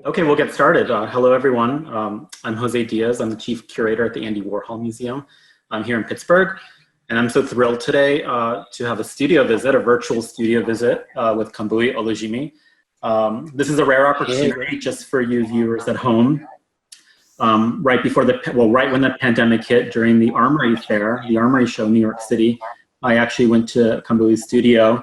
Okay, we'll get started. Hello, everyone. I'm José Diaz. I'm the chief curator at the Andy Warhol Museum. I'm here in Pittsburgh, and I'm so thrilled today to have a studio visit, a virtual studio visit with Kambui Olujimi. This is a rare opportunity just for you viewers at home. Right when the pandemic hit during the Armory Fair, the Armory Show in New York City, I actually went to Kambui's studio.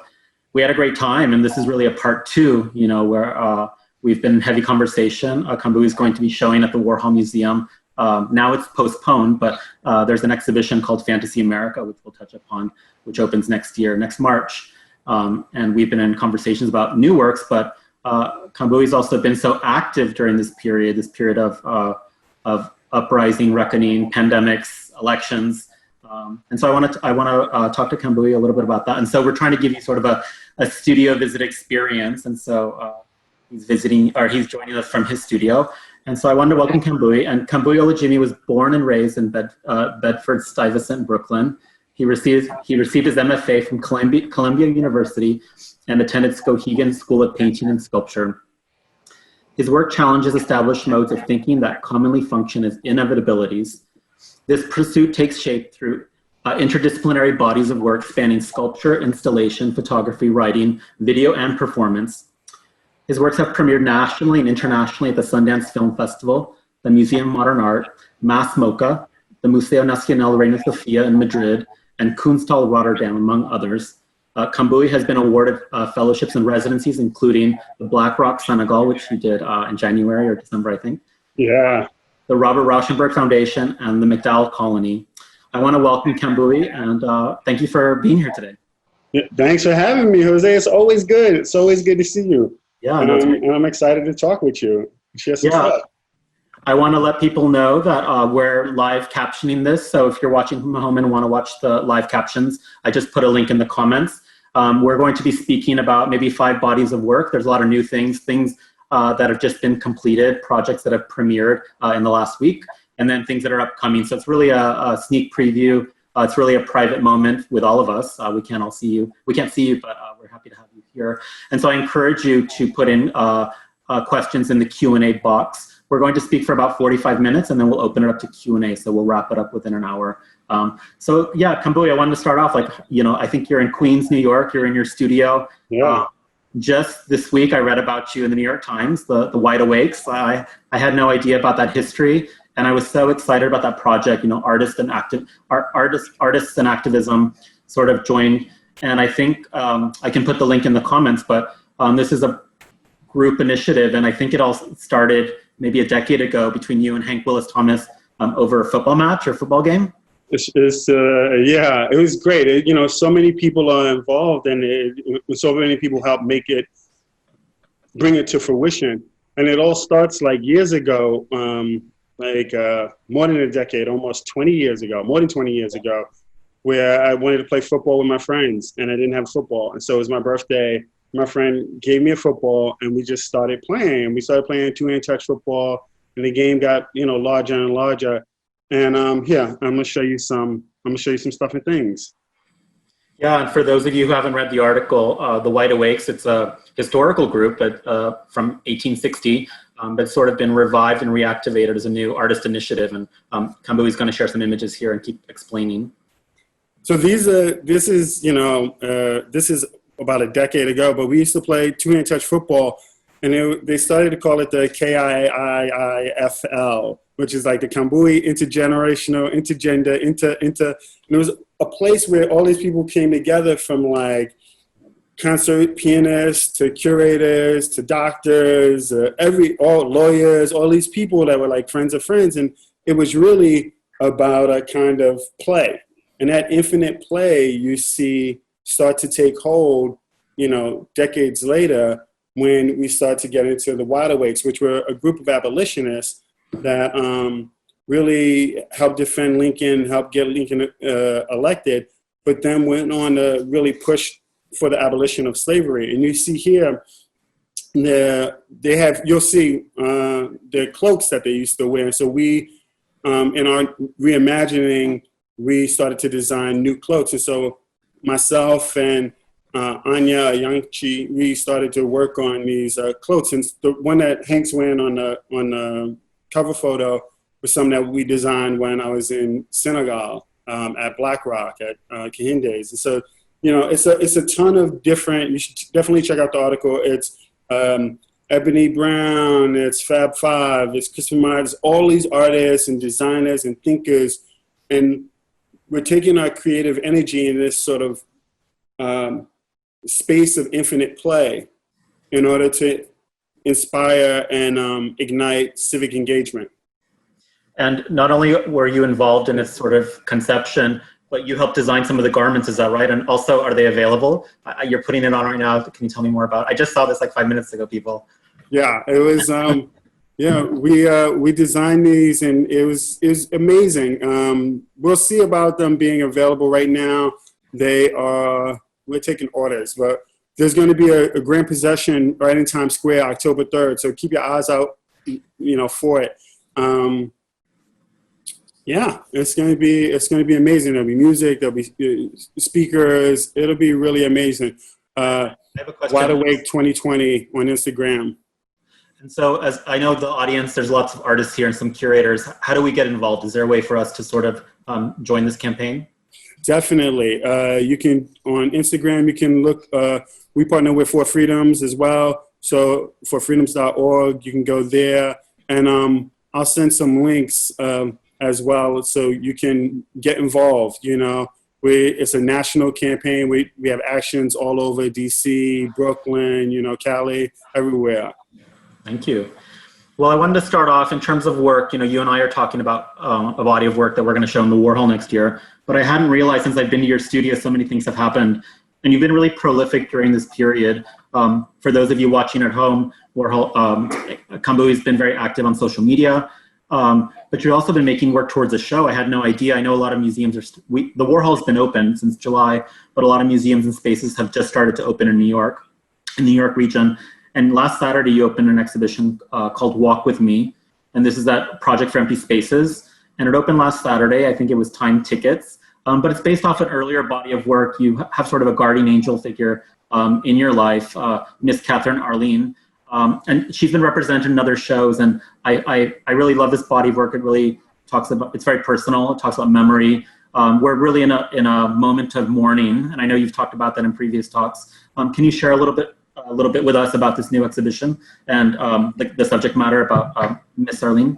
We had a great time, and this is really a part two, where we've been in heavy conversation. Kambui is going to be showing at the Warhol Museum. Now it's postponed, but there's an exhibition called Fantasy America, which we'll touch upon, which opens next March. And we've been in conversations about new works, but Kambui's also been so active during this period of uprising, reckoning, pandemics, elections. And so I want to talk to Kambui a little bit about that. And so we're trying to give you sort of a studio visit experience. And so he's joining us from his studio. And so I wanted to welcome Kambui. And Kambui Olujimi was born and raised in Bedford-Stuyvesant, Brooklyn. He received his MFA from Columbia University and attended Skowhegan School of Painting and Sculpture. His work challenges established modes of thinking that commonly function as inevitabilities. This pursuit takes shape through interdisciplinary bodies of work spanning sculpture, installation, photography, writing, video, and performance. His works have premiered nationally and internationally at the Sundance Film Festival, the Museum of Modern Art, MoCA, the Museo Nacional Reina Sofia in Madrid, and Kunsthal Rotterdam, among others. Kambui has been awarded fellowships and residencies, including the Black Rock Senegal, which he did in January or December, I think. Yeah. The Robert Rauschenberg Foundation, and the MacDowell Colony. I want to welcome Kambui, and thank you for being here today. Yeah, thanks for having me, Jose. It's always good. It's always good to see you. Yeah, and I'm excited to talk with you. Share some stuff. I want to let people know that we're live captioning this. So if you're watching from home and want to watch the live captions, I just put a link in the comments. We're going to be speaking about maybe 5 bodies of work. There's a lot of new things that have just been completed, projects that have premiered in the last week, and then things that are upcoming. So it's really a sneak preview. It's really a private moment with all of us. We can't all see you. We can't see you, but we're happy to have you here. And so I encourage you to put in questions in the Q&A box. We're going to speak for about 45 minutes, and then we'll open it up to Q&A. So we'll wrap it up within an hour. So yeah, Kambui, I wanted to start off I think you're in Queens, New York. You're in your studio. Yeah. Just this week, I read about you in the New York Times, the Wide Awakes. I had no idea about that history, and I was so excited about that project. Artists and activism sort of joined, and I think I can put the link in the comments. But this is a group initiative, and I think it all started maybe a decade ago between you and Hank Willis Thomas over a football match or football game. Yeah, it was great. So many people are involved, and so many people help bring it to fruition. And it all starts like years ago, more than a decade, almost 20 years ago, more than 20 years ago, where I wanted to play football with my friends, and I didn't have football. And so it was my birthday. My friend gave me a football, and we just started playing. We started playing two-hand touch football, and the game got larger and larger. And I'm gonna show you some stuff and things. Yeah, and for those of you who haven't read the article, the Wide Awakes, it's a historical group from 1860, but it's sort of been revived and reactivated as a new artist initiative. And Kambui is going to share some images here and keep explaining. So this is about a decade ago, but we used to play two-hand touch football, and they started to call it the KIIIFL, which is like the Kambui Intergenerational, Intergender, and it was a place where all these people came together, from like concert pianists to curators to doctors, all lawyers, all these people that were like friends of friends. And it was really about a kind of play. And that infinite play you see start to take hold, decades later, when we start to get into the Wide Awakes, which were a group of abolitionists that really helped defend Lincoln, helped get Lincoln elected, but then went on to really push for the abolition of slavery. And you see here, you'll see their cloaks that they used to wear. So we, in our reimagining, we started to design new cloaks. And so myself and Anya Yangchi, we started to work on these cloaks. And the one that Hank's wearing on the cover photo was something that we designed when I was in Senegal at Black Rock at Kahinde's. And so, you know, it's a ton of different. You should definitely check out the article. It's Ebony Brown, it's Fab Five, it's Christopher Myers, all these artists and designers and thinkers, and we're taking our creative energy in this sort of space of infinite play in order to inspire and ignite civic engagement. And not only were you involved in its sort of conception, but you helped design some of the garments, is that right? And also, are they available? You're putting it on right now. Can you tell me more about it? I just saw this like 5 minutes ago, people. Yeah, it was, yeah, we designed these and it was amazing. We'll see about them being available right now. We're taking orders, but there's going to be a grand possession right in Times Square, October 3rd. So keep your eyes out, you know, for it. Yeah, it's going to be amazing. There'll be music, there'll be speakers. It'll be really amazing. I have a question. Wide Awake 2020 on Instagram. And so, as I know the audience, there's lots of artists here and some curators. How do we get involved? Is there a way for us to sort of join this campaign? Definitely. You can, on Instagram, you can look, we partner with For Freedoms as well. So forfreedoms.org, you can go there. And I'll send some links as well so you can get involved. You know, it's a national campaign. We have actions all over DC, Brooklyn, you know, Cali, everywhere. Thank you. Well, I wanted to start off in terms of work. You know, you and I are talking about a body of work that we're going to show in the Warhol next year. But I hadn't realized since I've been to your studio, so many things have happened. And you've been really prolific during this period. For those of you watching at home, Warhol, Kambui has been very active on social media. But you've also been making work towards a show. I had no idea. I know a lot of museums the Warhol's been open since July, but a lot of museums and spaces have just started to open in the New York region. And last Saturday, you opened an exhibition called Walk With Me. And this is that Project for Empty Spaces. And it opened last Saturday. I think it was timed tickets. But it's based off an earlier body of work. You have sort of a guardian angel figure in your life, Miss Catherine Arlene. And she's been represented in other shows. And I really love this body of work. It really talks about, it's very personal. It talks about memory. We're really in a moment of mourning. And I know you've talked about that in previous talks. Can you share a little bit with us about this new exhibition and the subject matter about Miss Arlene?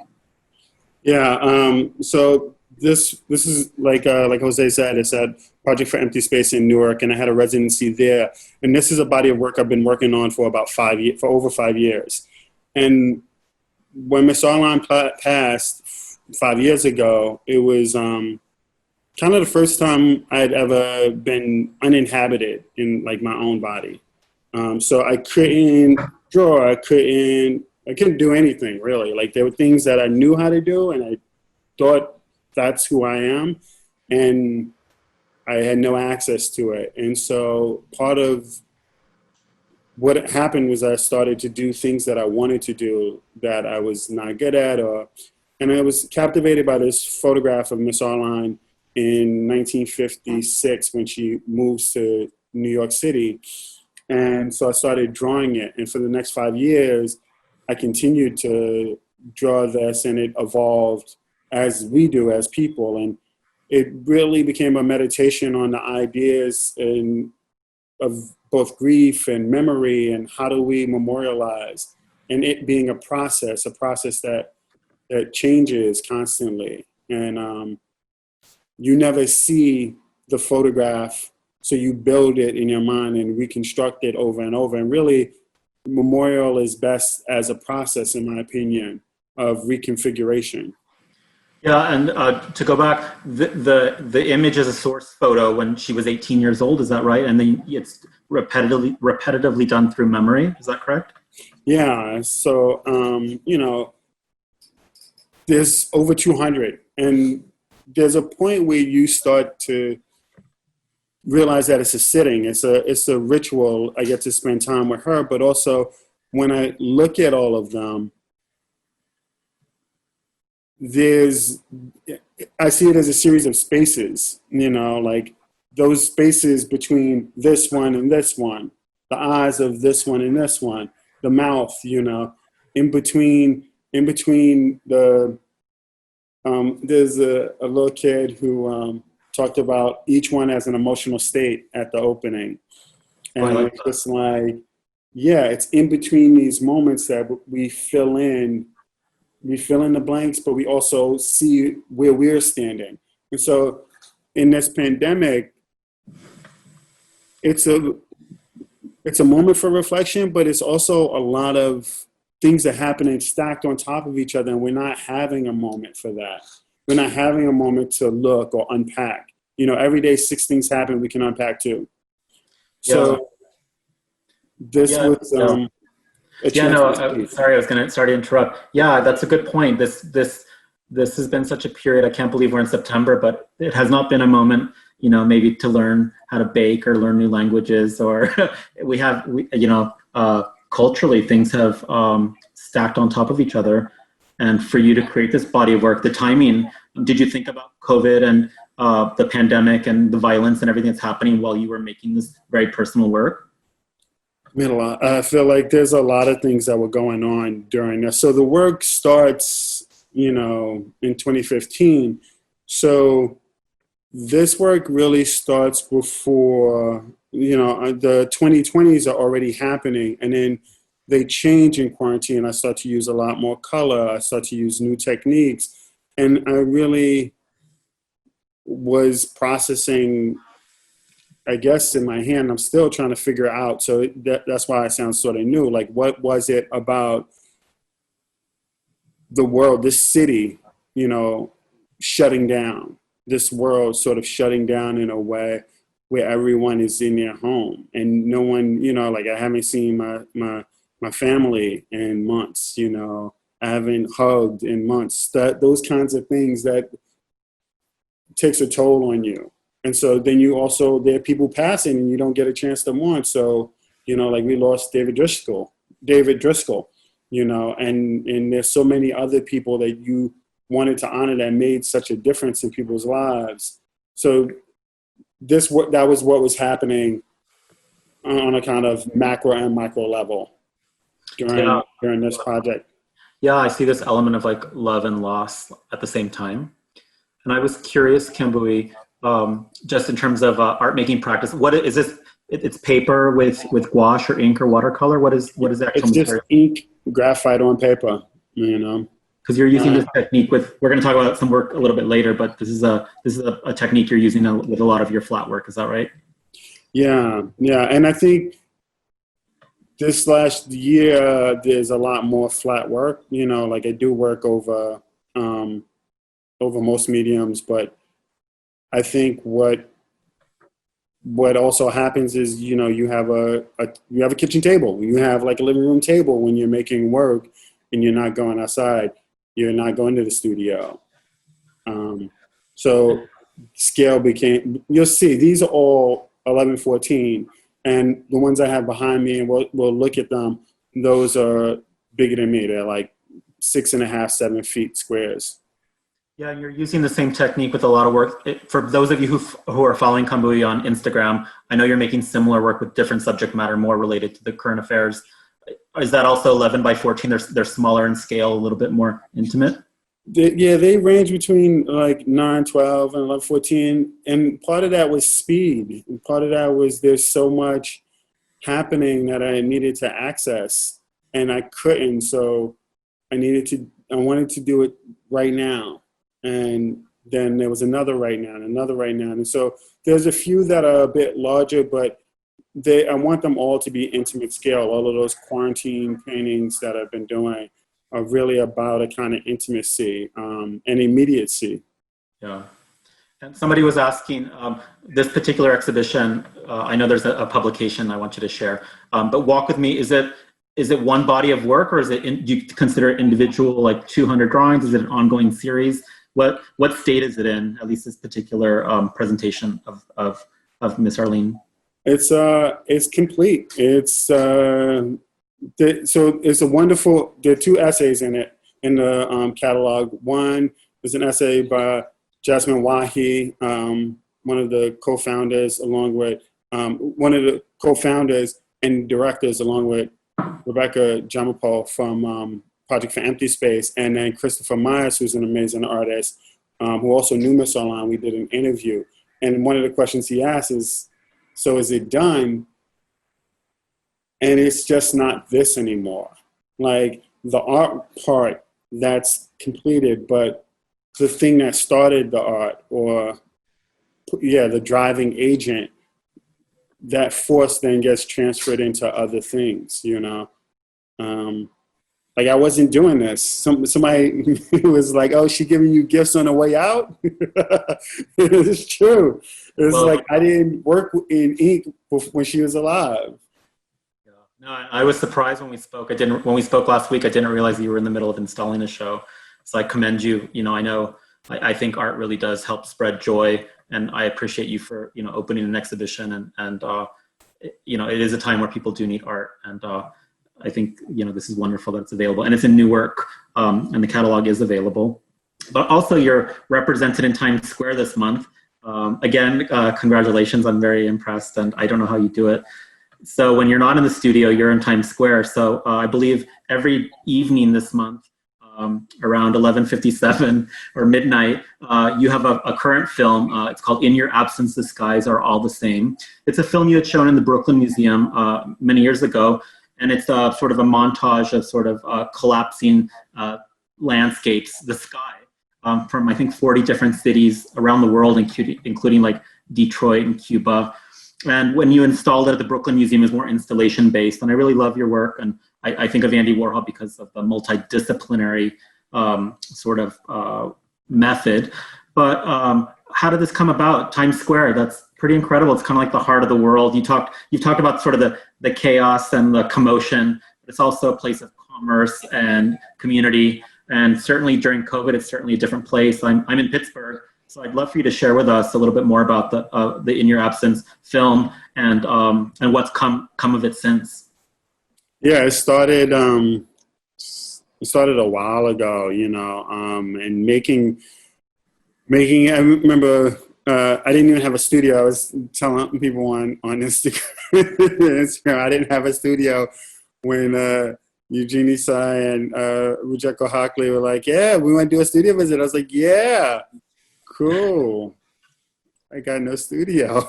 Yeah, so this is like Jose said, it's at Project for Empty Space in Newark, and I had a residency there. And this is a body of work I've been working on for over 5 years. And when Miss Arlene passed 5 years ago, it was kind of the first time I'd ever been uninhabited in like my own body. So I couldn't draw, I couldn't do anything really. Like there were things that I knew how to do and I thought that's who I am, and I had no access to it. And so part of what happened was I started to do things that I wanted to do that I was not good at, and I was captivated by this photograph of Miss Arlene in 1956 when she moves to New York City. And so I started drawing it. And for the next 5 years, I continued to draw this, and it evolved as we do as people. And it really became a meditation on the ideas of both grief and memory and how do we memorialize, and it being a process that changes constantly. And you never see the photograph, so you build it in your mind and reconstruct it over and over. And really, memorial is best as a process, in my opinion, of reconfiguration. Yeah, and to go back, the image is a source photo when she was 18 years old, is that right? And then it's repetitively done through memory, is that correct? Yeah, so, you know, there's over 200, and there's a point where you start to realize that it's a sitting, it's a ritual. I get to spend time with her, but also when I look at all of them, I see it as a series of spaces, you know, like those spaces between this one and this one, the eyes of this one and this one, the mouth, in between the, there's a little kid who talked about each one as an emotional state at the opening. And it's just like, yeah, it's in between these moments that we fill in the blanks, but we also see where we're standing. And so in this pandemic, it's a moment for reflection, but it's also a lot of things that happen and stacked on top of each other, and we're not having a moment for that. We're not having a moment to look or unpack. Every day 6 things happen, we can unpack 2. So this was sorry, I was going to start to interrupt. Yeah, that's a good point. This has been such a period. I can't believe we're in September, but it has not been a moment, maybe to learn how to bake or learn new languages, or culturally things have stacked on top of each other. And for you to create this body of work, the timing, did you think about COVID and the pandemic and the violence and everything that's happening while you were making this very personal work? I feel like there's a lot of things that were going on during this. So the work starts, in 2015. So this work really starts before, the 2020s are already happening. And then they change in quarantine. I start to use a lot more color. I start to use new techniques. And I really was processing, I guess, in my hand. I'm still trying to figure out. So that's why I sound sort of new. Like, what was it about the world, this city, shutting down, this world sort of shutting down in a way where everyone is in their home and no one, I haven't seen my family in months, I haven't hugged in months, those kinds of things that takes a toll on you. And so then there are people passing and you don't get a chance to mourn. So, we lost David Driscoll, and there's so many other people that you wanted to honor that made such a difference in people's lives. So that was what was happening on a kind of macro and micro level during this project. Yeah, I see this element of like love and loss at the same time. And I was curious, Kambui, just in terms of art making practice, what is this? It's paper with gouache or ink or watercolor. What is the actual It's material? just ink, graphite on paper, Because you're using this technique we're going to talk about some work a little bit later, but this is a technique you're using with a lot of your flat work. Is that right? Yeah. And I think this last year, there's a lot more flat work, I do work over most mediums, but I think what also happens is, you have a kitchen table, you have like a living room table when you're making work and you're not going outside, you're not going to the studio. So scale you'll see, these are all 1114, and the ones I have behind me, and we'll look at them, those are bigger than me. They're like 6.5, 7 feet squares. Yeah, you're using the same technique with a lot of work. For those of you who are following Kambui on Instagram, I know you're making similar work with different subject matter, more related to the current affairs. Is that also 11 by 14? They're smaller in scale, a little bit more intimate? They range between like 9, 12, and 11, 14. And part of that was speed. And part of that was there's so much happening that I needed to access, and I couldn't. So I wanted to do it right now. And then there was another right now and another right now. And so there's a few that are a bit larger, but I want them all to be intimate scale. All of those quarantine paintings that I've been doing are really about a kind of intimacy and immediacy. Yeah. And somebody was asking, this particular exhibition, I know there's a publication I want you to share, but walk with me, is it one body of work, or is it, do you consider it individual, like 200 drawings? Is it an ongoing series? What state is it in, at least this particular presentation of Miss Arlene? It's complete. So it's a wonderful, there are 2 essays in it, in the catalog. One is an essay by Jasmine Wahi, one of the co-founders, along with one of the co-founders and directors, along with Rebecca Jamapol from Project for Empty Space, and then Christopher Myers, who's an amazing artist, who also knew Miss Online. We did an interview, and one of the questions he asked is, so is it done? And it's just not this anymore. Like the art part that's completed, but the thing that started the art, or the driving agent, that force then gets transferred into other things, you know? Like I wasn't doing this. Somebody was like, "Oh, she giving you gifts on the way out." It's true. It's like I didn't work in ink when she was alive. Yeah. No, I was surprised when we spoke. When we spoke last week, I didn't realize you were in the middle of installing a show. So I commend you. You know, I think art really does help spread joy, and I appreciate you for opening an exhibition, and it is a time where people do need art, and I think this is wonderful that it's available, and it's in Newark, and the catalog is available. But also, you're represented in Times Square this month. Again, congratulations! I'm very impressed, and I don't know how you do it. So when you're not in the studio, you're in Times Square. So I believe every evening this month, around 11:57 or midnight, you have a current film. It's called "In Your Absence, the Skies Are All the Same." It's a film you had shown in the Brooklyn Museum many years ago. And it's sort of a montage of sort of collapsing landscapes, the sky, from I think 40 different cities around the world, including like Detroit and Cuba. And when you installed it at the Brooklyn Museum, it was more installation based. And I really love your work. And I think of Andy Warhol because of the multidisciplinary sort of method. But how did this come about? Times Square, that's pretty incredible. It's kind of like the heart of the world. You've talked about sort of the chaos and the commotion, but it's also a place of commerce and community. And certainly during COVID, it's certainly a different place. I'm in Pittsburgh, so I'd love for you to share with us a little bit more about the In Your Absence film and what's come of it since. Yeah, it started a while ago, and making. I remember I didn't even have a studio. I was telling people on Instagram, I didn't have a studio when Eugenie Tsai and Rujeko Hockley were like, "Yeah, we want to do a studio visit." I was like, "Yeah, cool." I got no studio.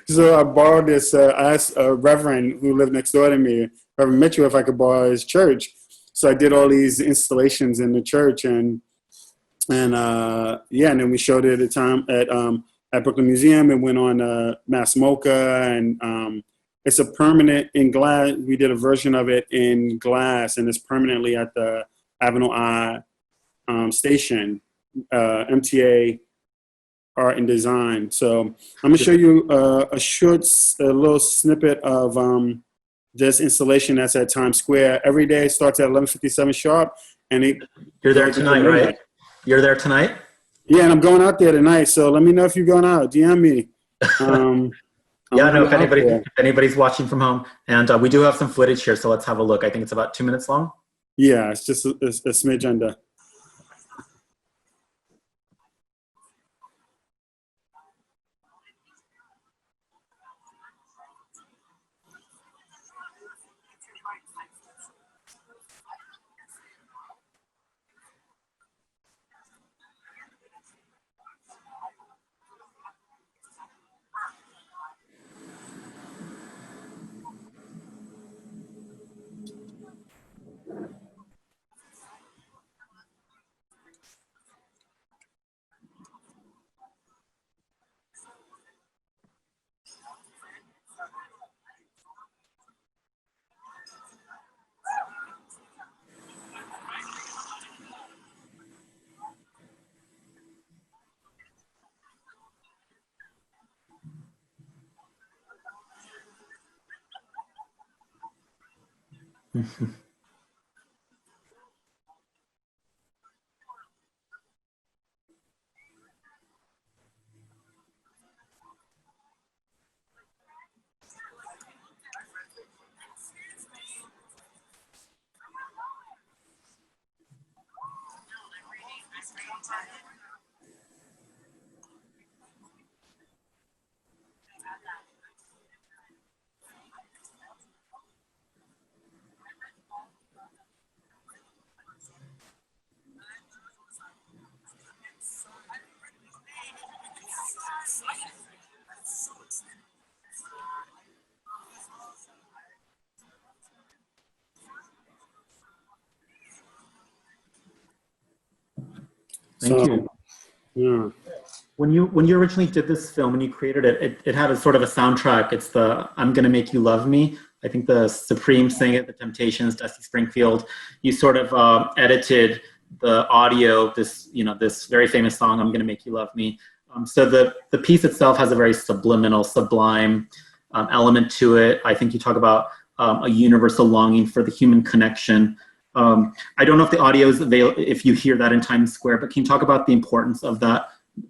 So I borrowed this, I asked a reverend who lived next door to me, Reverend Mitchell, if I could borrow his church. So I did all these installations in the church, and then we showed it at Brooklyn Museum and went on Mass MoCA, and it's a permanent in glass. We did a version of it in glass, and it's permanently at the Avenue I station, MTA Art and Design. So I'm gonna show you a little snippet of this installation that's at Times Square. Every day it starts at 11:57 sharp, and You're there tonight, right? You're there tonight? Yeah, and I'm going out there tonight, so let me know if you're going out. DM me. Yeah, no, if anybody's watching from home. And we do have some footage here, so let's have a look. I think it's about 2 minutes long. Yeah, it's just a smidge under. Thank you. Yeah. When you originally did this film, when you created it, it had a sort of a soundtrack. It's the "I'm Gonna Make You Love Me." I think the Supreme sang it, the Temptations, Dusty Springfield. You sort of edited the audio of this, this very famous song, "I'm Gonna Make You Love Me." So the piece itself has a very subliminal, sublime element to it. I think you talk about a universal longing for the human connection. I don't know if the audio is available, if you hear that in Times Square, but can you talk about the importance of that,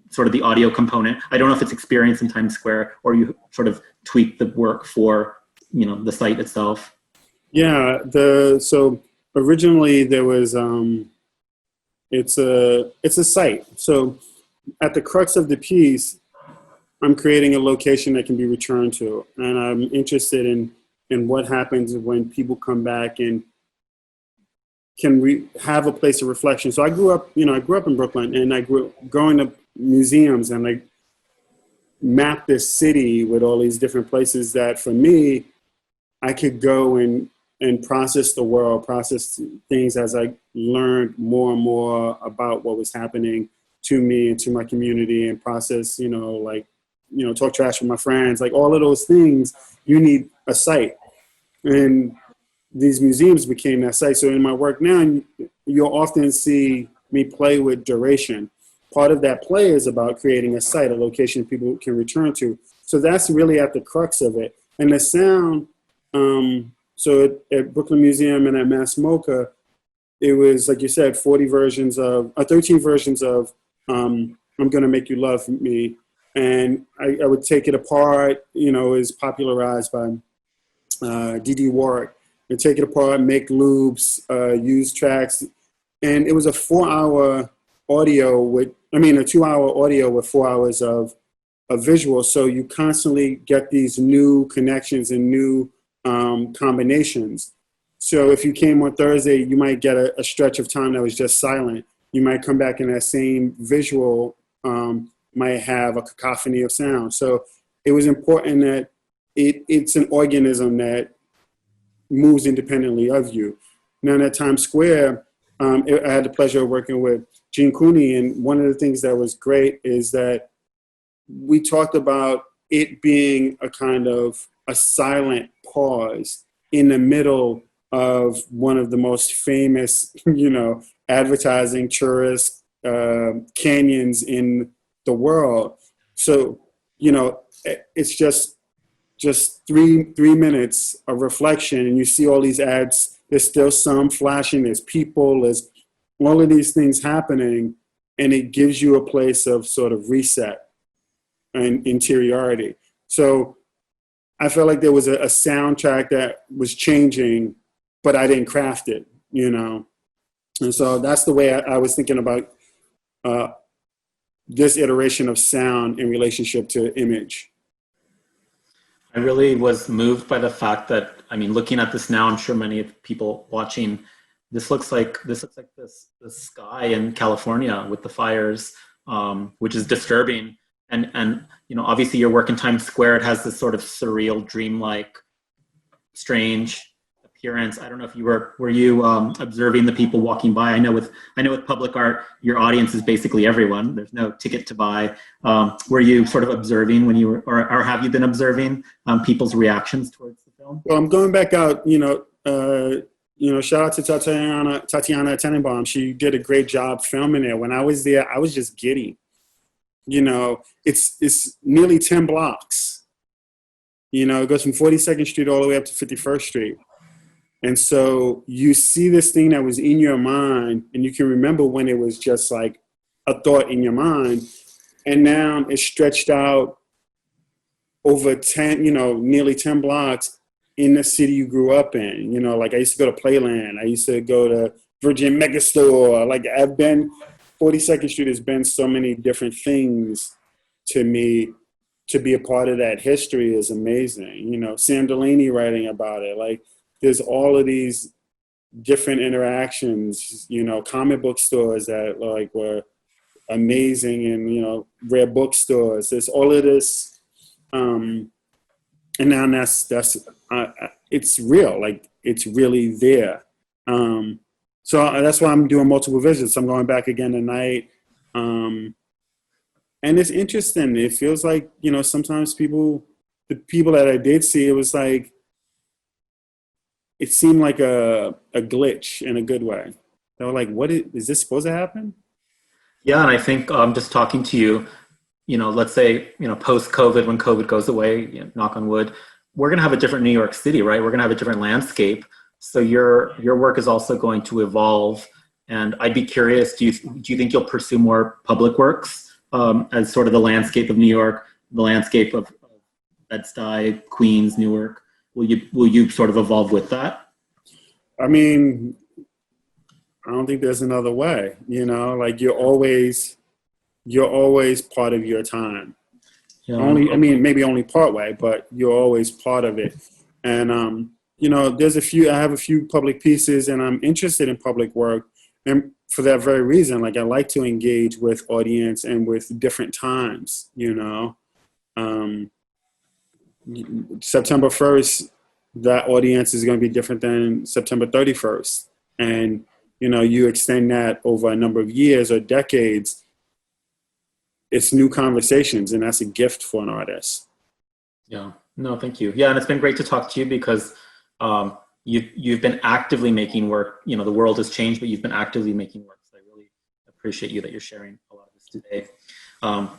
sort of the audio component? I don't know if it's experienced in Times Square or you sort of tweak the work for, the site itself. Yeah. So originally there was, it's a site. So at the crux of the piece, I'm creating a location that can be returned to. And I'm interested in what happens when people come back and can have a place of reflection. So I grew up in Brooklyn, and I grew up going to museums, and I mapped this city with all these different places that for me, I could go and process the world, process things as I learned more and more about what was happening to me and to my community, and process, talk trash with my friends, like all of those things. You need a site. And these museums became that site. So in my work now, you'll often see me play with duration. Part of that play is about creating a site, a location people can return to. So that's really at the crux of it. And the sound, so at Brooklyn Museum and at Mass MoCA, it was, like you said, 13 versions of I'm Gonna Make You Love Me. And I would take it apart, it was popularized by D.D. Warwick. And take it apart, make loops, use tracks. And it was a 2-hour audio with 4 hours of visual. So you constantly get these new connections and new combinations. So if you came on Thursday, you might get a stretch of time that was just silent. You might come back and that same visual might have a cacophony of sound. So it was important that it's an organism that moves independently of you. Now at Times Square, I had the pleasure of working with Gene Cooney, and one of the things that was great is that we talked about it being a kind of a silent pause in the middle of one of the most famous, advertising tourist canyons in the world. So, it's just 3 minutes of reflection, and you see all these ads. There's still some flashing, there's people, there's all of these things happening, and it gives you a place of sort of reset and interiority. So I felt like there was a soundtrack that was changing, but I didn't craft it, And so that's the way I was thinking about this iteration of sound in relationship to image. I really was moved by the fact that, looking at this now, I'm sure many of the people watching, this looks like this sky in California with the fires, which is disturbing. And obviously your work in Times Square, it has this sort of surreal, dreamlike, strange appearance. I don't know if you were you observing the people walking by? I know with public art, your audience is basically everyone. There's no ticket to buy. Were you sort of observing when you were, or have you been observing people's reactions towards the film? Well, I'm going back out, shout out to Tatiana Tenenbaum. She did a great job filming it. When I was there, I was just giddy. It's nearly 10 blocks. It goes from 42nd Street all the way up to 51st Street. And so you see this thing that was in your mind, and you can remember when it was just like a thought in your mind. And now it's stretched out over 10, nearly 10 blocks in the city you grew up in. Like I used to go to Playland. I used to go to Virgin Megastore. Like 42nd Street has been so many different things to me. To be a part of that history is amazing. Sam Delaney writing about it. Like there's all of these different interactions, comic book stores that like were amazing, and, rare bookstores. There's all of this. And now that's it's real. Like it's really there. So that's why I'm doing multiple visits. I'm going back again tonight. And it's interesting. It feels like, you know, sometimes the people that I did see, it was like, it seemed like a glitch in a good way. They were like, is this supposed to happen? Yeah, and I think just talking to you, let's say, post COVID, when COVID goes away, knock on wood, we're going to have a different New York City, right? We're going to have a different landscape. So your work is also going to evolve. And I'd be curious, do you think you'll pursue more public works as sort of the landscape of New York, the landscape of Bed-Stuy, Queens, Newark? Will you sort of evolve with that? I mean, I don't think there's another way, like you're always part of your time. Yeah. I mean, maybe only part way, but you're always part of it. And, I have a few public pieces and I'm interested in public work. And for that very reason, like I like to engage with audience and with different times, September 1st, that audience is going to be different than September 31st. And, you extend that over a number of years or decades, it's new conversations, and that's a gift for an artist. Yeah, no, thank you. Yeah, and it's been great to talk to you because you've been actively making work. The world has changed, but you've been actively making work. So I really appreciate you that you're sharing a lot of this today.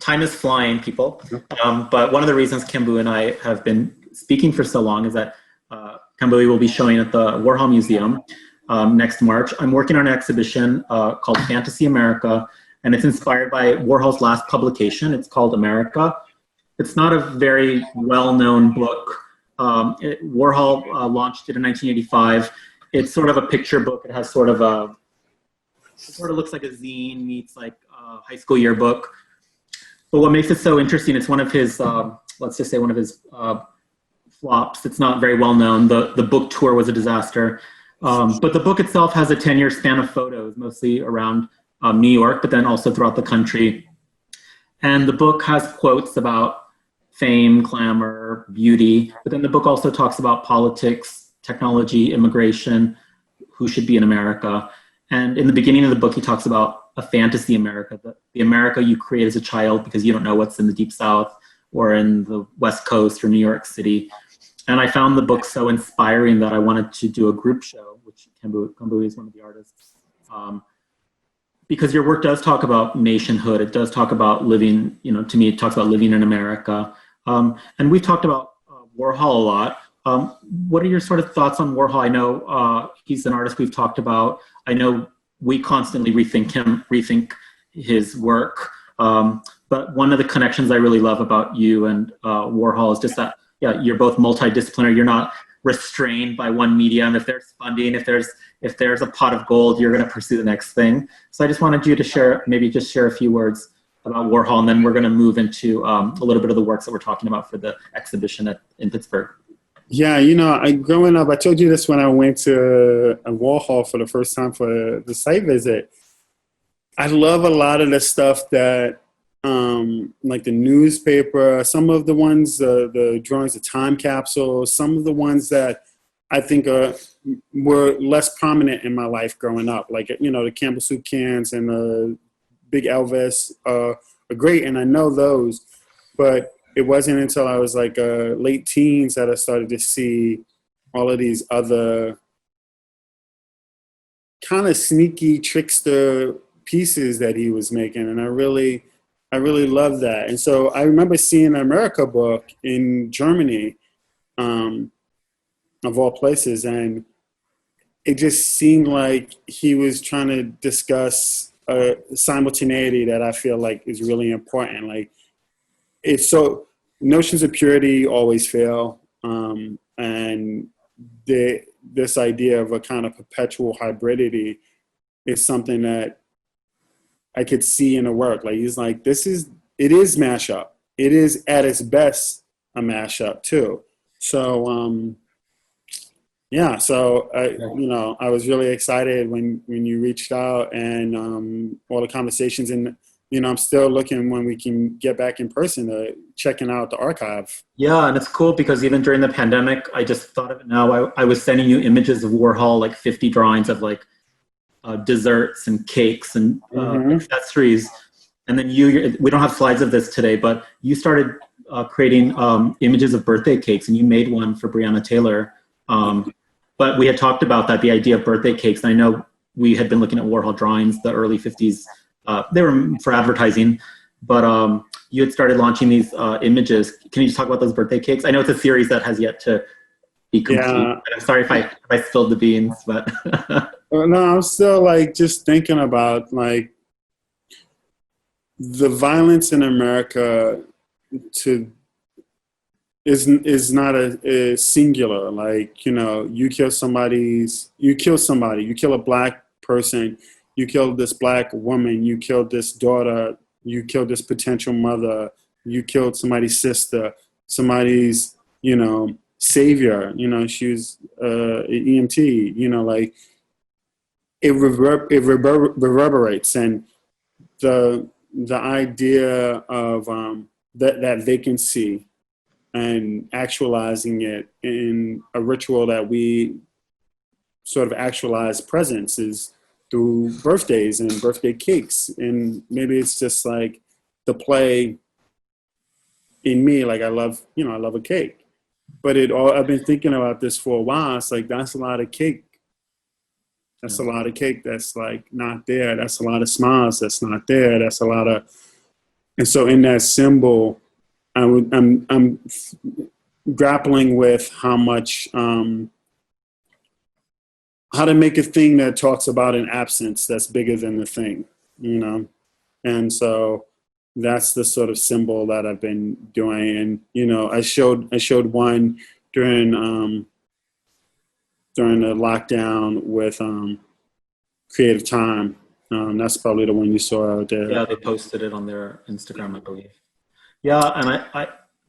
Time is flying, people. But one of the reasons Kambui and I have been speaking for so long is that Kambui will be showing at the Warhol Museum next March. I'm working on an exhibition called Fantasy America, and it's inspired by Warhol's last publication. It's called America. It's not a very well-known book. Warhol launched it in 1985. It's sort of a picture book. It has sort of looks like a zine meets like a high school yearbook. But what makes it so interesting, it's one of his, let's just say one of his flops. It's not very well known. The book tour was a disaster. But the book itself has a 10-year span of photos, mostly around New York, but then also throughout the country. And the book has quotes about fame, glamour, beauty, but then the book also talks about politics, technology, immigration, who should be in America. And in the beginning of the book, he talks about a fantasy America, the America you create as a child because you don't know what's in the Deep South or in the West Coast or New York City. And I found the book so inspiring that I wanted to do a group show, which Kambui is one of the artists. Because your work does talk about nationhood. It does talk about living, to me, it talks about living in America. And we've talked about Warhol a lot. What are your sort of thoughts on Warhol? I know he's an artist we've talked about. I know we constantly rethink his work. But one of the connections I really love about you and Warhol is just that, yeah, you're both multidisciplinary. You're not restrained by one medium. If there's funding, if there's a pot of gold, you're going to pursue the next thing. So I just wanted you to share a few words about Warhol, and then we're going to move into a little bit of the works that we're talking about for the exhibition in Pittsburgh. Yeah, growing up, I told you this when I went to a Warhol for the first time for the site visit. I love a lot of the stuff that, like the newspaper, some of the ones, the drawings, the time capsules, some of the ones that I think were less prominent in my life growing up, like, the Campbell soup cans and the Big Elvis are great, and I know those, but it wasn't until I was like late teens that I started to see all of these other kind of sneaky trickster pieces that he was making, and I really love that. And so I remember seeing the America book in Germany, of all places, and it just seemed like he was trying to discuss simultaneity that I feel like is really important. Like, it's so notions of purity always fail, and this idea of a kind of perpetual hybridity is something that I could see in the work. Like, he's like, it is mashup. It is at its best a mashup too. So, yeah, so I was really excited when you reached out, and all the conversations, and I'm still looking when we can get back in person checking out the archive. Yeah, and it's cool because even during the pandemic, I just thought of it now. I was sending you images of Warhol, like 50 drawings of like desserts and cakes and accessories. And then we don't have slides of this today, but you started creating images of birthday cakes, and you made one for Breonna Taylor. But we had talked about that, the idea of birthday cakes. And I know we had been looking at Warhol drawings, the early 50s. They were for advertising, but you had started launching these images. Can you just talk about those birthday cakes? I know it's a series that has yet to be complete. Yeah. I'm sorry if I spilled the beans, but. No, I'm still like just thinking about like the violence in America is not a singular. Like, you know, you kill somebody, you kill a Black person, you kill this Black woman, you killed this daughter, you killed this potential mother, you killed somebody's sister, somebody's, you know, savior, you know, she was an EMT, you know, like it reverberates. And the idea of that vacancy and actualizing it in a ritual that we sort of actualize presence is through birthdays and birthday cakes. And maybe it's just like the play in me, like I love a cake. But I've been thinking about this for a while. It's like, that's a lot of cake. That's a lot of cake that's like not there. That's a lot of smiles that's not there. That's a lot of, and so in that symbol, I'm grappling with how much, how to make a thing that talks about an absence that's bigger than the thing, you know? And so that's the sort of symbol that I've been doing. And, you know, I showed one during the lockdown with Creative Time. That's probably the one you saw out there. Yeah, they posted it on their Instagram, I believe. Yeah, and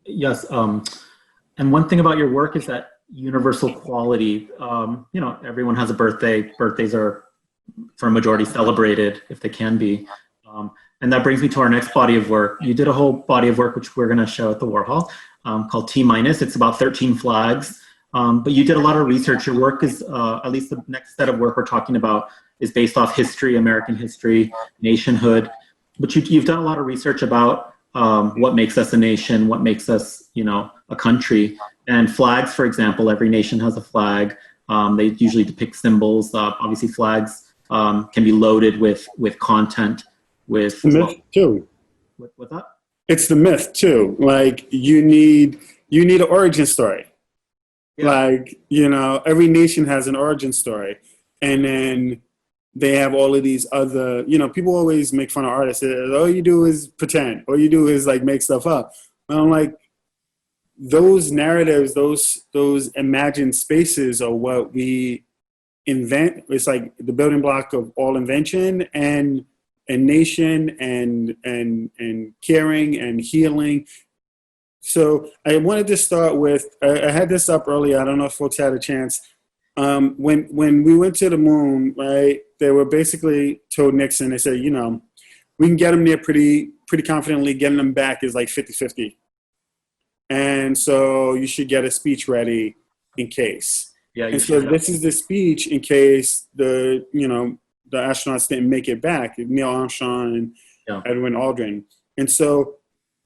yes. And one thing about your work is that universal quality. You know, everyone has a birthday. Birthdays are, for a majority, celebrated if they can be. And that brings me to our next body of work. You did a whole body of work, which we're going to show at the Warhol, called T-. It's about 13 flags. But you did a lot of research. Your work is, at least the next set of work we're talking about, is based off history, American history, nationhood. But you've done a lot of research about what makes us a nation, what makes us, you know, a country. And flags, for example, every nation has a flag. They usually depict symbols. Obviously, flags can be loaded with content. With the myth too. What's that? It's the myth too. Like you need an origin story. Yeah. Like, you know, every nation has an origin story, and then they have all of these other, you know, people always make fun of artists. All you do is pretend. All you do is like make stuff up. And I'm like, those narratives, those imagined spaces are what we invent. It's like the building block of all invention and nation and caring and healing. So I wanted to start with, I had this up earlier. I don't know if folks had a chance. When we went to the moon, right, they were basically told Nixon, they said, you know, we can get them there pretty confidently. Getting them back is like 50-50. And so you should get a speech ready in case. Yeah. And so this is the speech in case the astronauts didn't make it back, Neil Armstrong and Edwin Aldrin. And so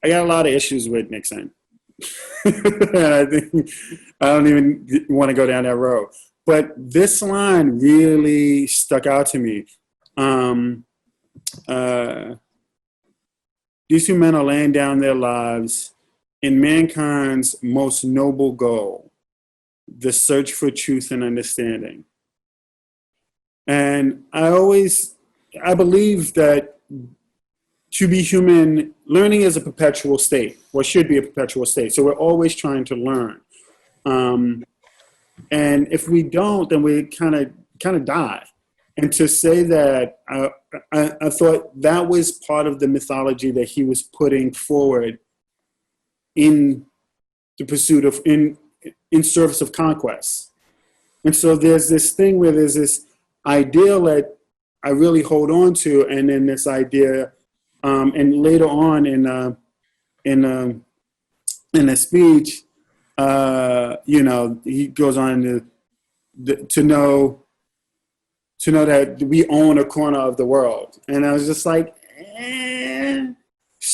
I got a lot of issues with Nixon. And I don't even want to go down that road. But this line really stuck out to me. These two men are laying down their lives in mankind's most noble goal, the search for truth and understanding. And I believe that to be human, learning is a perpetual state, or should be a perpetual state. So we're always trying to learn. And if we don't, then we kind of die. And to say that, I thought that was part of the mythology that he was putting forward in the pursuit of, in service of conquest. And so there's this thing where there's this ideal that I really hold on to, and then this idea, and later on in a speech, he goes on to know that we own a corner of the world. And I was just like,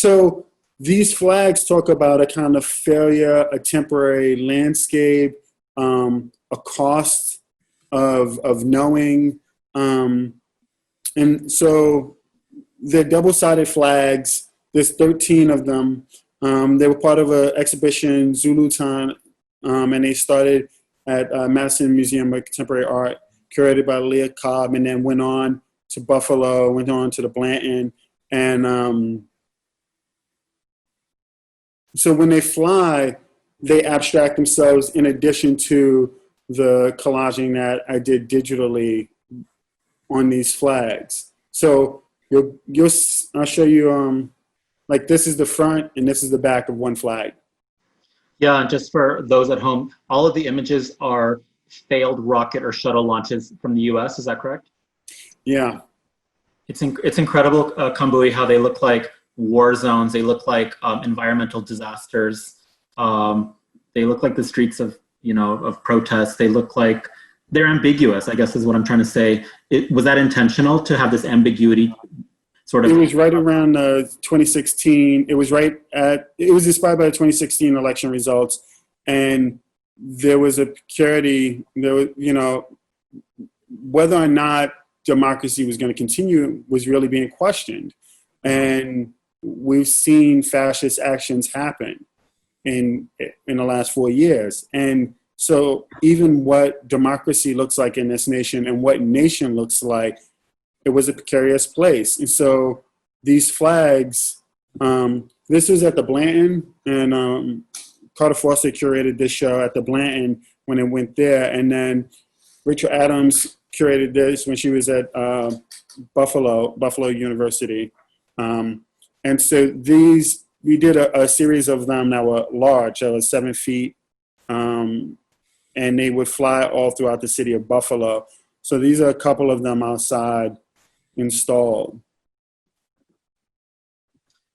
So these flags talk about a kind of failure, a temporary landscape, a cost of knowing. And so they're double-sided flags. There's 13 of them. They were part of an exhibition, Zulu Town, and they started at Madison Museum of Contemporary Art, curated by Leah Cobb, and then went on to Buffalo, went on to the Blanton. And so when they fly, they abstract themselves in addition to the collaging that I did digitally on these flags. So I'll show you, like this is the front and this is the back of one flag. Yeah, and just for those at home, all of the images are failed rocket or shuttle launches from the US, is that correct? Yeah. It's incredible, Kambui, how they look like war zones. They look like environmental disasters. They look like the streets of, of protests. They look like they're ambiguous, I guess is what I'm trying to say. Was that intentional to have this ambiguity sort of? It was right around 2016. It was inspired by the 2016 election results. And there was a precarity, whether or not democracy was going to continue was really being questioned. And we've seen fascist actions happen in the last 4 years. And so even what democracy looks like in this nation and what nation looks like, it was a precarious place. And so these flags, this was at the Blanton, and Carter Foster curated this show at the Blanton when it went there. And then Rachel Adams curated this when she was at Buffalo University. And so we did a series of them that were large, that was 7 feet, and they would fly all throughout the city of Buffalo. So these are a couple of them outside installed.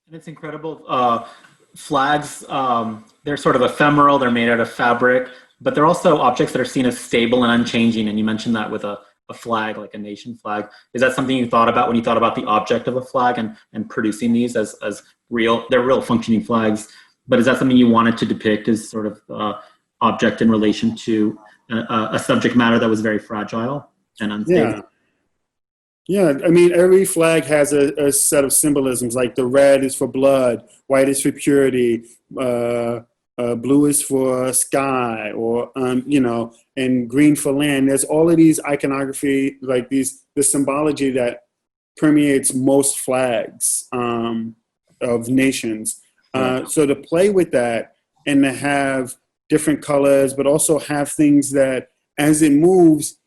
And it's incredible. Flags, they're sort of ephemeral, they're made out of fabric, but they're also objects that are seen as stable and unchanging. And you mentioned that with a flag, like a nation flag. Is that something you thought about when you thought about the object of a flag and producing these as real, they're real functioning flags, but is that something you wanted to depict as sort of object in relation to a subject matter that was very fragile and unstable? Yeah, I mean, every flag has a set of symbolisms, like the red is for blood, white is for purity, blue is for sky, or, and green for land. There's all of these iconography, like the symbology that permeates most flags of nations. So to play with that and to have different colors, but also have things that as it moves,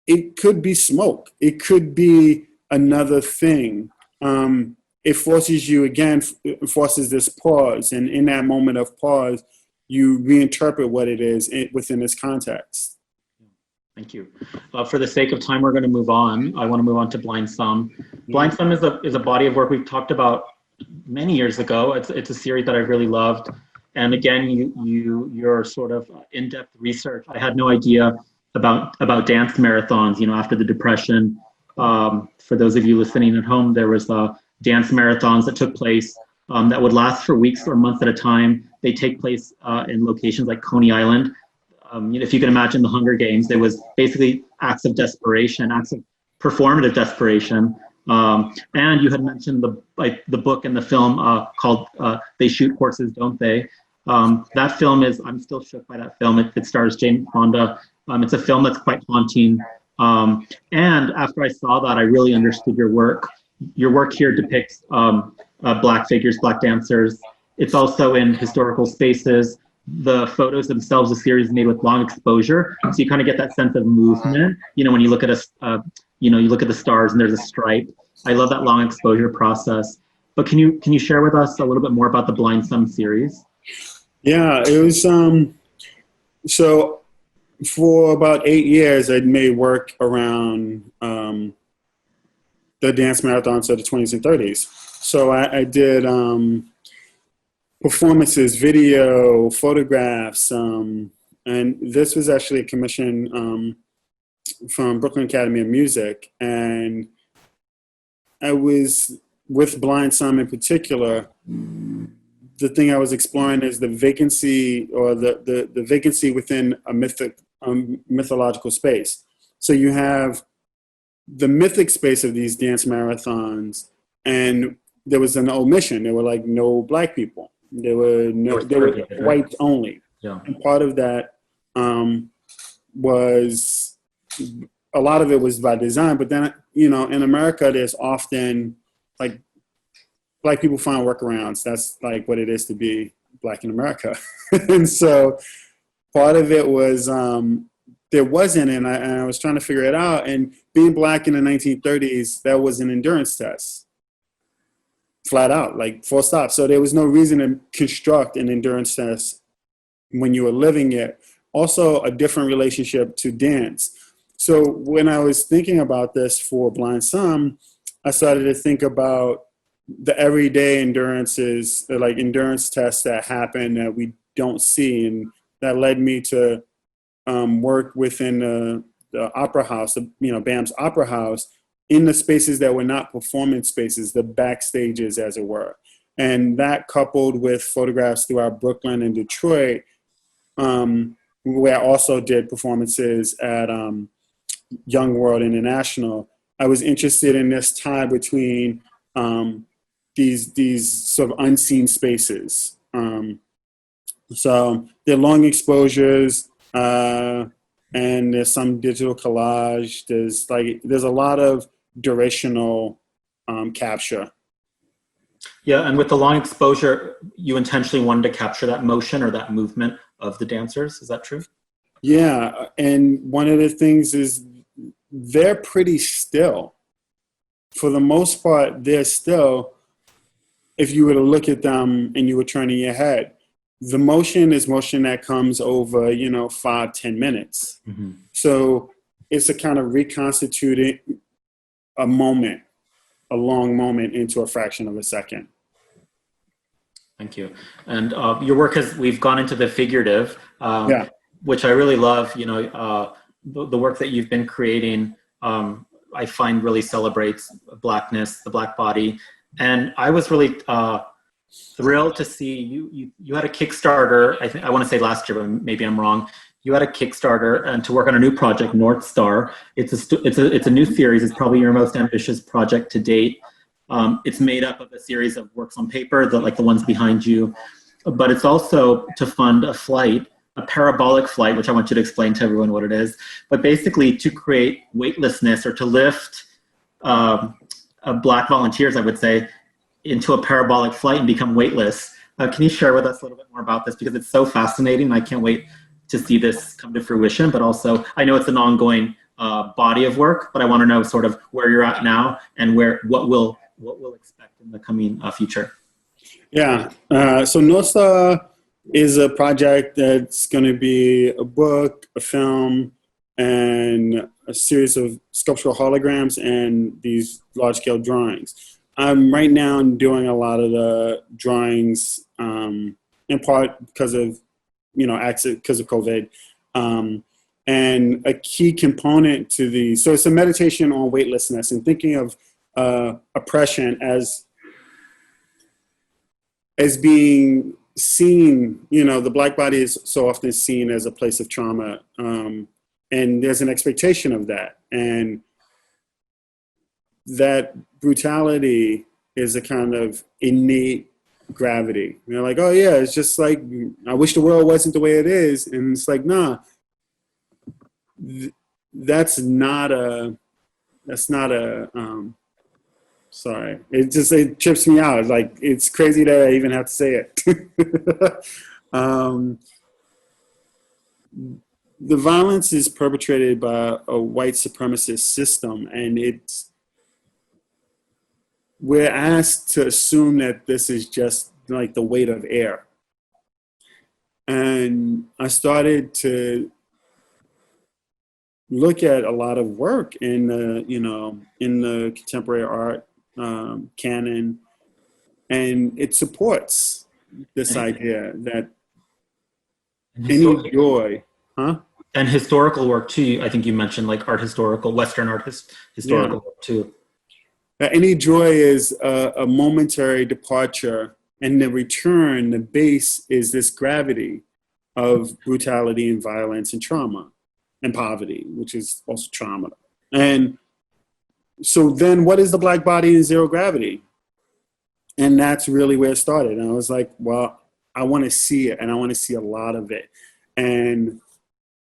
it could be smoke. It could be another thing. It forces you, again, forces this pause. And in that moment of pause, you reinterpret what it is within this context. Thank you. For the sake of time, we're going to move on. I want to move on to Blind Sum. Blind Sum is a body of work we've talked about many years ago. It's a series that I really loved. And again, your sort of in-depth research. I had no idea about dance marathons, after the Depression. For those of you listening at home, there was dance marathons that took place that would last for weeks or months at a time. They take place in locations like Coney Island. If you can imagine the Hunger Games, there was basically acts of desperation, acts of performative desperation. And you had mentioned the book and the film called They Shoot Horses, Don't They? That film I'm still shook by that film. It stars Jane Fonda. It's a film that's quite haunting. And after I saw that, I really understood your work. Your work here depicts Black figures, Black dancers. It's also in historical spaces. The photos themselves, the series is made with long exposure. So you kind of get that sense of movement. When you look at you look at the stars and there's a stripe. I love that long exposure process. But can you share with us a little bit more about the Blind Sum series? Yeah, it was, so for about 8 years, I'd made work around the dance marathons of the 20s and 30s. So I did performances, video, photographs, and this was actually a commission from Brooklyn Academy of Music. And I was with Blind Some in particular, the thing I was exploring is the vacancy, or the vacancy within a mythological space. So you have the mythic space of these dance marathons, and there was an omission. There were like no Black people. They were white only. Yeah. And part of that was, a lot of it was by design, but then, you know, in America, there's often like Black people find workarounds. That's like what it is to be Black in America. And so part of it was, there wasn't, and I was trying to figure it out. And being Black in the 1930s, that was an endurance test. Flat out, like full stop. So there was no reason to construct an endurance test when you were living it. Also, a different relationship to dance. So when I was thinking about this for Blind Some, I started to think about the everyday endurances, like endurance tests that happen that we don't see. And that led me to work within the opera house, you know, BAM's opera house, in the spaces that were not performance spaces, the backstages, as it were. And that, coupled with photographs throughout Brooklyn and Detroit, where I also did performances at Young World International, I was interested in this tie between these sort of unseen spaces. So they're long exposures, and there's some digital collage. There's a lot of durational capture. Yeah, and with the long exposure, you intentionally wanted to capture that motion or that movement of the dancers. Is that true? Yeah, and one of the things is they're pretty still. For the most part, they're still. If you were to look at them and you were turning your head, the motion is motion that comes over, 5-10 minutes. Mm-hmm. So it's a kind of reconstituting a moment, a long moment, into a fraction of a second. Thank you. And your work we've gone into the figurative, which I really love. The work that you've been creating, I find really celebrates Blackness, the Black body. And I was really thrilled to see you had a Kickstarter. I want to say last year, but maybe I'm wrong. You had a Kickstarter and to work on a new project, North Star. It's a new series. It's probably your most ambitious project to date. It's made up of a series of works on paper, like the ones behind you, but it's also to fund a flight, a parabolic flight, which I want you to explain to everyone what it is, but basically to create weightlessness, or to lift Black volunteers, I would say, into a parabolic flight and become weightless. Can you share with us a little bit more about this? Because it's so fascinating. I can't wait to see this come to fruition, but also I know it's an ongoing body of work, but I want to know sort of where you're at now and what we'll expect in the coming future. Yeah, so North Star is a project that's going to be a book, a film, and a series of sculptural holograms and these large-scale drawings. I'm right now doing a lot of the drawings, in part because of, because of COVID. And a key component to so it's a meditation on weightlessness and thinking of oppression as being seen, the Black body is so often seen as a place of trauma. And there's an expectation of that. And that brutality is a kind of innate gravity. Like, oh yeah, it's just like, I wish the world wasn't the way it is. And it's like, nah, that's not a sorry. It trips me out. Like, it's crazy that I even have to say it. The violence is perpetrated by a white supremacist system, and we're asked to assume that this is just like the weight of air. And I started to look at a lot of work in the contemporary art canon, and it supports this idea that any joy, and historical work too. I think you mentioned like Western art historical work too. that any joy is a momentary departure, and the return, the base, is this gravity of brutality and violence and trauma and poverty, which is also trauma. And so then what is the Black body in zero gravity? And that's really where it started. And I was like, well, I want to see it, and I want to see a lot of it. And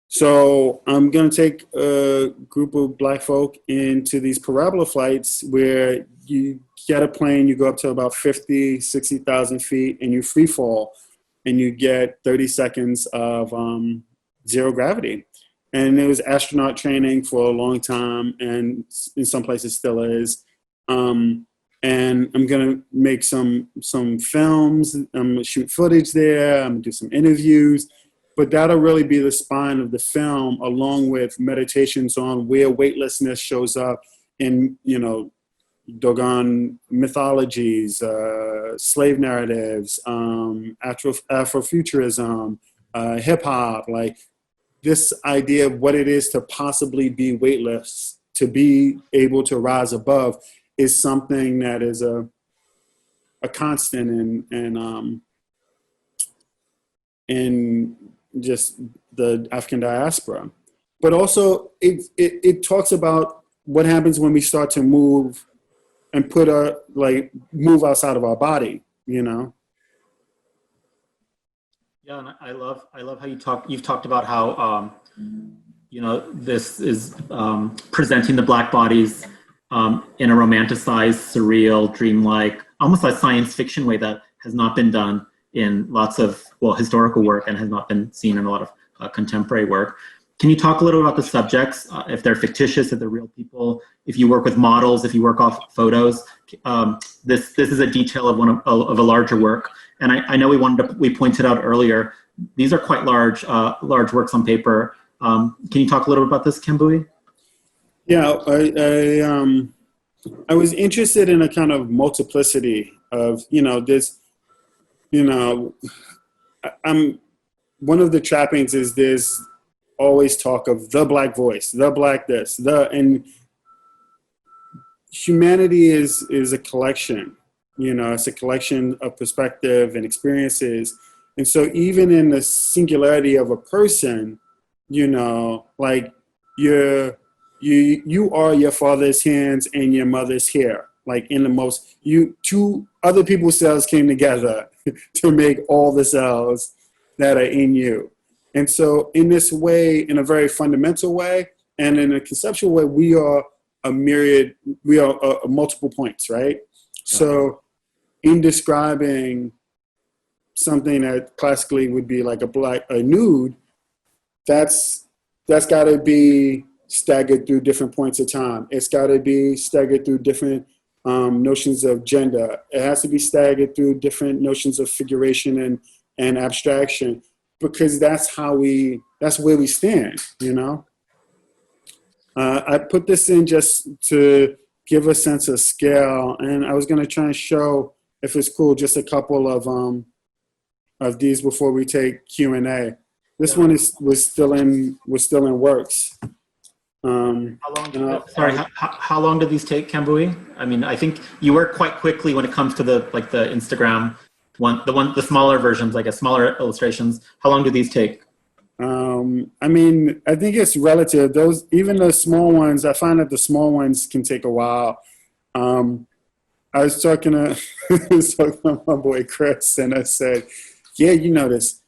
so I'm going to take a group of Black folk into these parabola flights where you get a plane, you go up to about 50, 60,000 feet, and you free fall, and you get 30 seconds of zero gravity. And it was astronaut training for a long time, and in some places still is. And I'm gonna make some films. I'm gonna shoot footage there. I'm gonna do some interviews, but that'll really be the spine of the film, along with meditations on where weightlessness shows up in, you know, Dogon mythologies, slave narratives, Afrofuturism, hip hop, like this idea of what it is to possibly be weightless, to be able to rise above, is something that is a constant in just the African diaspora. But also it talks about what happens when we start to move and move outside of our body, you know? Yeah, and I love how you've talked about how, you know, this is presenting the Black bodies in a romanticized, surreal, dreamlike, almost like science fiction way that has not been done in lots of, well, historical work and has not been seen in a lot of contemporary work. Can you talk a little about the subjects, if they're fictitious, if they're real people, if you work with models, if you work off photos? This is a detail of a larger work. And I know we pointed out earlier, these are quite large works on paper. Can you talk a little bit about this, Kambui? Yeah, I was interested in a kind of multiplicity of, you know, this, you know, one of the trappings is there's always talk of the Black voice, the Black this, and humanity is a collection, you know, it's a collection of perspective and experiences. And so even in the singularity of a person, you know, like you are your father's hands and your mother's hair. Like in the most, two other people's cells came together to make all the cells that are in you. And so in this way, in a very fundamental way, and in a conceptual way, we are a myriad, we are multiple points, right? Yeah. So in describing something that classically would be like a nude, that's got to be staggered through different points of time. It's got to be staggered through different notions of gender. It has to be staggered through different notions of figuration and abstraction, because that's where we stand, you know? I put this in just to give a sense of scale, and I was going to try and show, if it's cool, just a couple of these before we take Q&A. This one was still in works. How long did these take, Kambui? I mean, I think you work quite quickly when it comes to the Instagram one, the smaller versions, like smaller illustrations. How long do these take? I mean, I think it's relative. Even the small ones, I find that the small ones can take a while. I was talking to my boy Chris, and I said, yeah, you know, this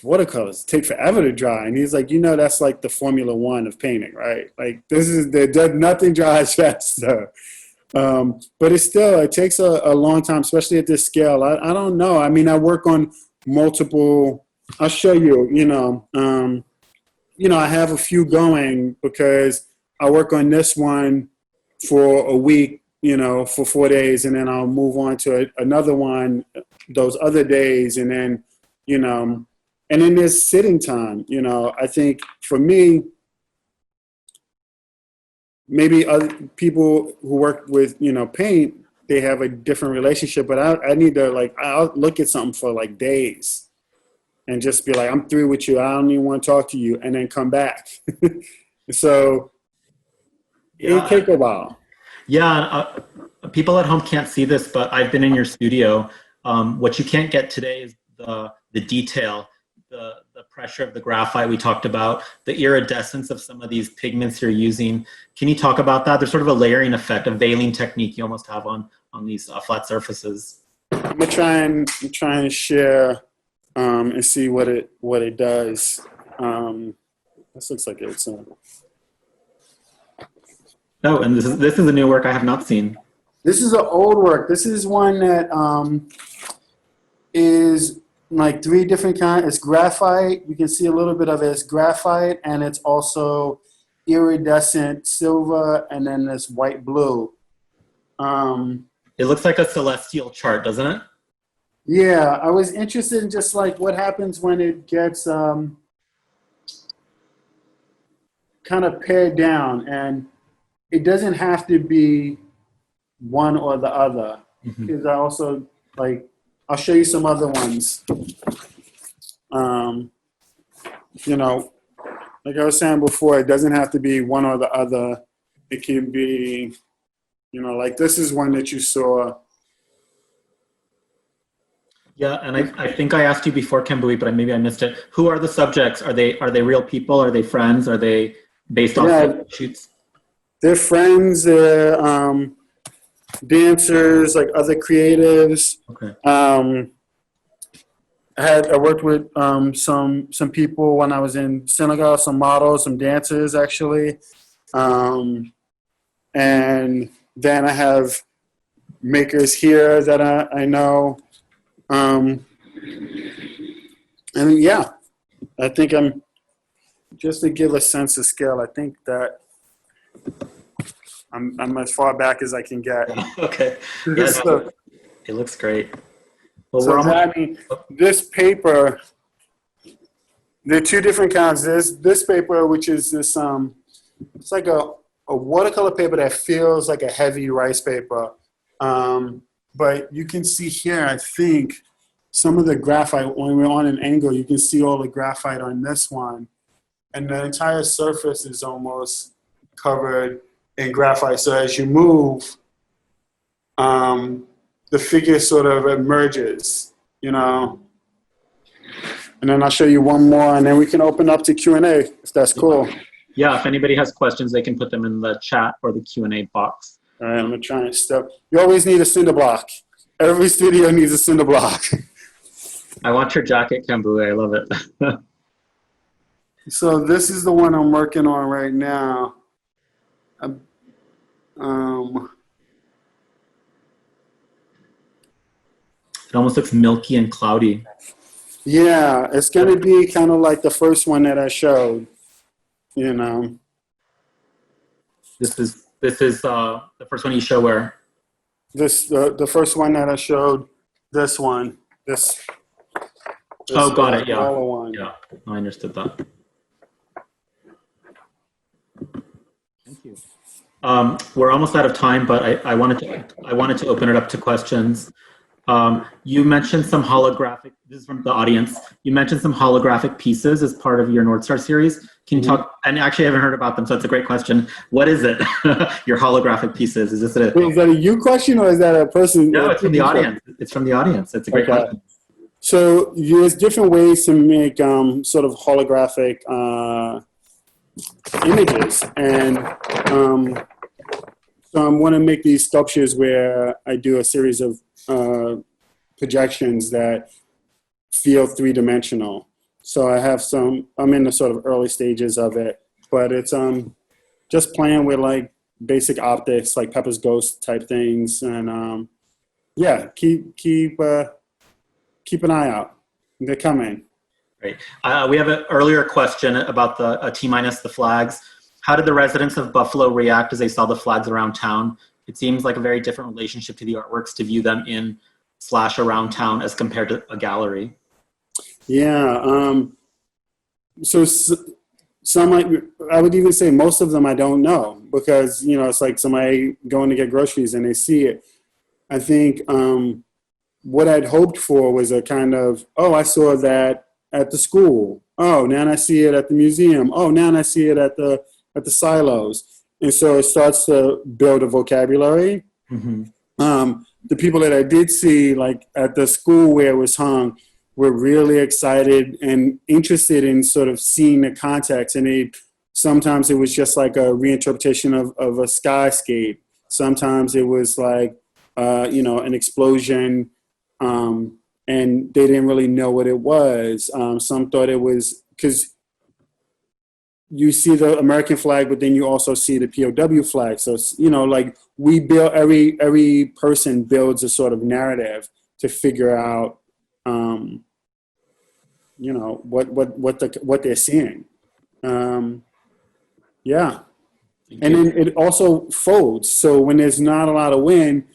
watercolors take forever to dry. And he's like, you know, that's like the Formula One of painting, right? Like nothing dries faster. But it takes a long time, especially at this scale. I don't know. I mean, I work on multiple, I'll show you, you know, I have a few going because I work on this one for a week, you know, for 4 days, and then I'll move on to another one those other days. And then, you know, and then there's sitting time, you know. I think for me, maybe other people who work with, you know, paint, they have a different relationship, but I need to, I'll look at something for like days and just be like, I'm through with you. I don't even want to talk to you, and then come back. So It take a while. Yeah, people at home can't see this, but I've been in your studio. What you can't get today is the detail, the pressure of the graphite we talked about, the iridescence of some of these pigments you're using. Can you talk about that? There's sort of a layering effect, a veiling technique you almost have on these flat surfaces. I'm gonna try and share and see what it does. This looks like it's. Oh, and this is a new work I have not seen. This is an old work. This is one that is like 3 different kinds. It's graphite. You can see a little bit of it. It's graphite, and it's also iridescent silver, and then this white blue. It looks like a celestial chart, doesn't it? Yeah, I was interested in just like what happens when it gets kind of pared down, and it doesn't have to be one or the other. Because I also I'll show you some other ones. You know, like I was saying before, it doesn't have to be one or the other. It can be, you know, like this is one that you saw. Yeah, and I think I asked you before, Kambui, but maybe I missed it. Who are the subjects? Are they real people? Are they friends? Are they based on shoots? They're friends. They're dancers, like other creatives. Okay. I worked with some people when I was in Senegal, some models, some dancers actually, and then I have makers here that I know, and yeah, I think I'm just to give a sense of scale. I think that I'm as far back as I can get. Okay. Yeah, it looks great. Well, so this paper, there are 2 different kinds. There's this paper, which is this, it's like a watercolor paper that feels like a heavy rice paper. But you can see here, I think, some of the graphite, when we're on an angle, you can see all the graphite on this one. And the entire surface is almost covered in graphite. So as you move, the figure sort of emerges, you know. And then I'll show you one more, and then we can open up to Q&A, if that's cool. Yeah, if anybody has questions, they can put them in the chat or the Q&A box. All right, I'm going to try and step. You always need a cinder block. Every studio needs a cinder block. I want your jacket, Kambui. I love it. So this is the one I'm working on right now. It almost looks milky and cloudy. Yeah, it's going to be kind of like the first one that I showed, you know. This is the first one you show where? The first one that I showed, this one. This oh, got it, yeah. One. Yeah, I understood that. Thank you. We're almost out of time, but I wanted to open it up to questions. You mentioned some holographic, this is from the audience, you mentioned some holographic pieces as part of your North Star series. Can you talk, and actually I haven't heard about them, so it's a great question. What is it, your holographic pieces? Is that a you question or is that a person? No, it's from the audience. It's from the audience. It's a great question. So there's different ways to make sort of holographic images. And so I want to make these sculptures where I do a series of projections that feel 3-dimensional. So I have I'm in the sort of early stages of it, but it's just playing with like basic optics, like Pepper's Ghost type things. And yeah, keep an eye out. They're coming. Great. We have an earlier question about the T-minus the flags. How did the residents of Buffalo react as they saw the flags around town? It seems like a very different relationship to the artworks to view them in/around town as compared to a gallery. Yeah. So some, I would even say most of them I don't know because, you know, it's like somebody going to get groceries and they see it. I think what I'd hoped for was a kind of, oh, I saw that at the school. Oh, now I see it at the museum. Oh, now I see it at the silos. And so it starts to build a vocabulary. Mm-hmm. The people that I did see, like at the school where it was hung, were really excited and interested in sort of seeing the context. And sometimes it was just like a reinterpretation of a skyscape. Sometimes it was like, an explosion, and they didn't really know what it was. Some thought it was, because you see the American flag, but then you also see the POW flag. So, like we build, every person builds a sort of narrative to figure out, what they're seeing. Yeah. And then it also folds. So when there's not a lot of wind,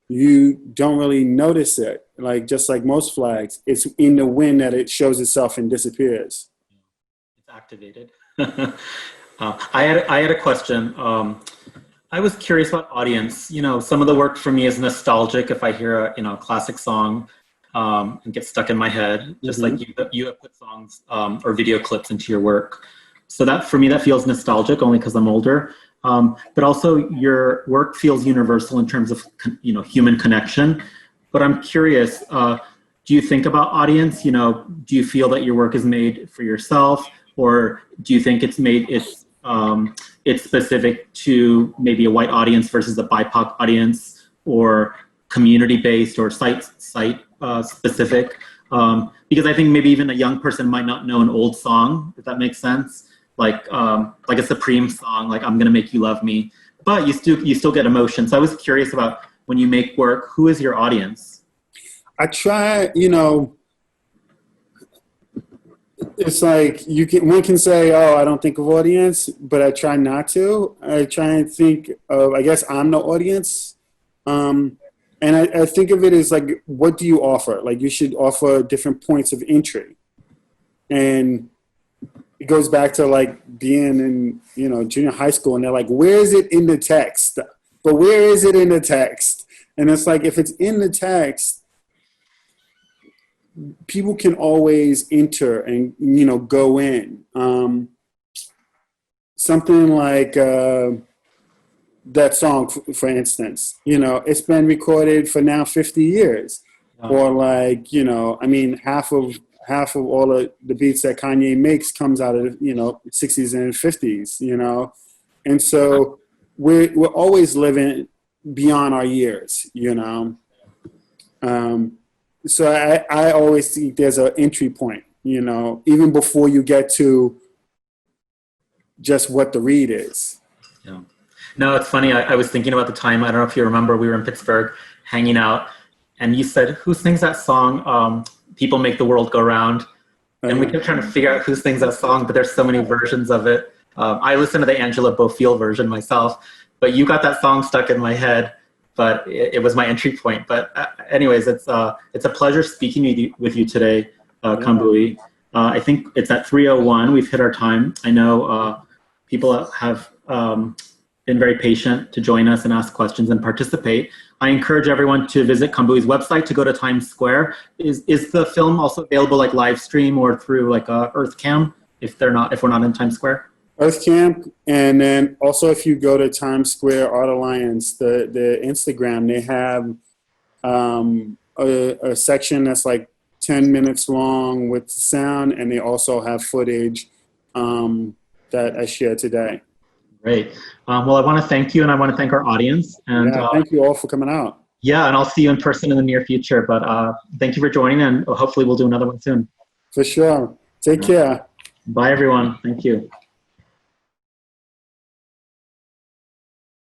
you don't really notice it. Like, just like most flags, it's in the wind that it shows itself and disappears. It's activated. I had a question. I was curious about audience. Some of the work for me is nostalgic. If I hear a classic song, and get stuck in my head, just like you have put songs or video clips into your work. So that for me, that feels nostalgic only because I'm older. But also your work feels universal in terms of human connection. But I'm curious, do you think about audience? Do you feel that your work is made for yourself, or do you think it's specific to maybe a white audience versus a BIPOC audience, or community-based or site specific? Because I think maybe even a young person might not know an old song, if that makes sense. Like a Supreme song, like "I'm Gonna Make You Love Me," but you still get emotion. So I was curious about, when you make work, who is your audience? I try, it's like one can say, "Oh, I don't think of audience," but I try not to. I try and think of, I guess I'm the audience. And I think of it as like, what do you offer? Like, you should offer different points of entry. And it goes back to like being in, junior high school, and they're like, where is it in the text? But where is it in the text? And it's like, if it's in the text, people can always enter and, go in. Something like that song, for instance, it's been recorded for now 50 years. Or like, half of all of the beats that Kanye makes comes out of, 60s and 50s, And so we're always living beyond our years, So I always think there's an entry point, even before you get to just what the read is. Yeah. No, it's funny. I was thinking about the time, I don't know if you remember, we were in Pittsburgh hanging out, and you said, who sings that song, People Make the World Go Round? And we kept trying to figure out who sings that song, but there's so many versions of it. I listened to the Angela Bofill version myself, but you got that song stuck in my head, but it was my entry point. But anyways, it's a pleasure speaking with you today, Kambui. I think it's at 3:01. We've hit our time. I know people have been very patient to join us and ask questions and participate. I encourage everyone to visit Kambui's website, to go to Times Square. Is the film also available like live stream or through like EarthCam if we're not in Times Square? EarthCam, and then also if you go to Times Square Art Alliance, the Instagram, they have a section that's like 10 minutes long with sound, and they also have footage that I shared today. Great. Well, I want to thank you, and I want to thank our audience. And thank you all for coming out. Yeah, and I'll see you in person in the near future. But thank you for joining, and hopefully we'll do another one soon. For sure. Take care. Bye, everyone. Thank you.